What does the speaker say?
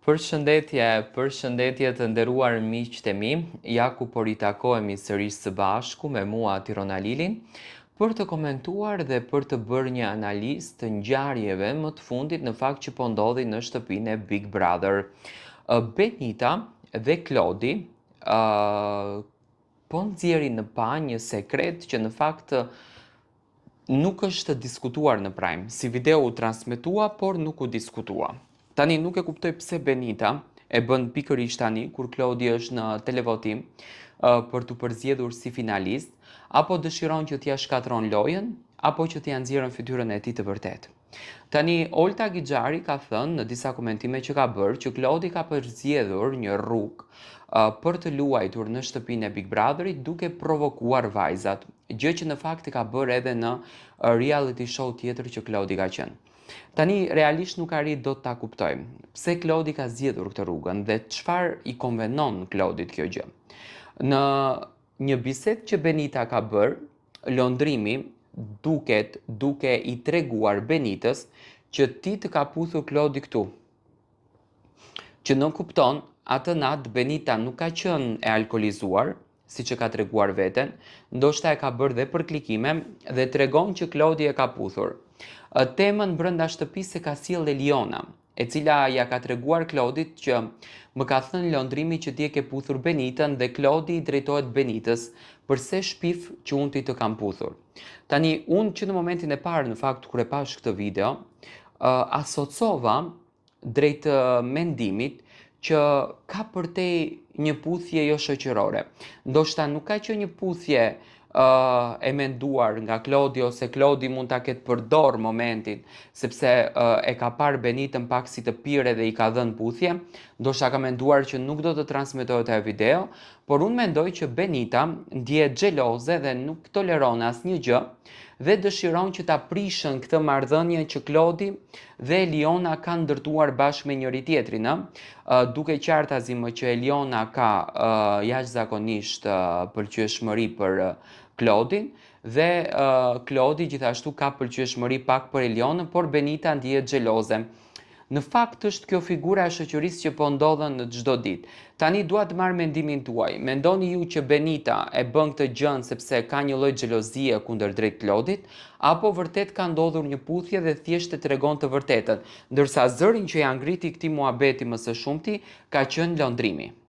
Përshëndetje të nderuar miqtë e mi, ja ku po ritakohemi sërish së bashku me mua Tirona Lilin për të komentuar dhe për të bërë një analizë të ngjarjeve më të fundit në fakt që po ndodhin në shtëpinë e Big Brother. Benita dhe Klodi po nxjerrin në pa një sekret që në fakt nuk është diskutuar në Prime. Si video u transmetua, por nuk u diskutua. Tani nuk e kuptoj pse Benita e bën pikërisht tani kur Klodi është në televotim për të përzgjedhur si finalist, apo dëshiron që t'ia shkatron lojën, apo që t'ia nxjerrën fytyrën e tij të vërtetë. Tani Olta Gixhari ka thënë në disa komentime që ka bërë që Klodi ka përzgjedhur një rrugë për të luajtur në shtëpinë e Big Brotherit duke provokuar vajzat, gjë që në fakt e ka bërë edhe në reality show tjetër që Klodi ka qenë. Tani realisht nuk arrit dot ta kuptoj pse Klodi ka zgjedhur këtë rrugën dhe çfarë i konvenon Klodit kjo gjë. Në një bisedë që Benita ka bërë, londrimi duke i treguar Benitës që ti të ka puthur Klodi këtu. Që nuk kupton, atë natë Benita nuk ka qenë e alkolizuar, si që ka treguar veten, ndoshta e ka bërë dhe për klikime dhe tregon që Klodi e ka puthur. Temën brenda shtëpisë ka sjellë Eliona, e cila ja ka treguar Klodit që më ka thënë londrimi që ti e ke puthur Benitën dhe Klodi i drejtohet Benitës, përse shpif që unë ti të kam puthur. Tani, unë që në momentin e parë në fakt kur e pash këtë video, asocova drejt mendimit që ka përtej një puthje jo shoqërore. Ndoshta nuk ka qenë një puthje e menduar nga Klodi ose Klodi mund ta ketë përdor momentin sepse e ka parë Benitën pak si të pirë dhe i ka dhënë puthje, ndoshta ka menduar që nuk do të transmetohet ajo video, por unë mendoj që Benita ndjehet xheloze dhe nuk toleron asnjë gjë dhe dëshiron që ta prishën këtë marrëdhënie që Klodi dhe Eliona kanë ndërtuar bashkë me njëri tjetrin, duke qartazim që Eliona ka jashtëzakonisht pëlqyeshmëri për Klodin dhe Klodi gjithashtu ka pëlqyeshmëri pak për Elionën, por Benita ndihet xheloze. Në fakt është kjo figura e shoqërisë që po ndodhen në çdo ditë. Tani dua të marr mendimin tuaj. Mendoni ju që Benita e bën këtë gjën sepse ka një lloj xhelozie kundër drejt Klodit, apo vërtet ka ndodhur një puthje dhe thjesht e tregon të vërtetën, ndërsa zërin që ja ngriti këtij muhabeti më së shumti ka qenë londrimi.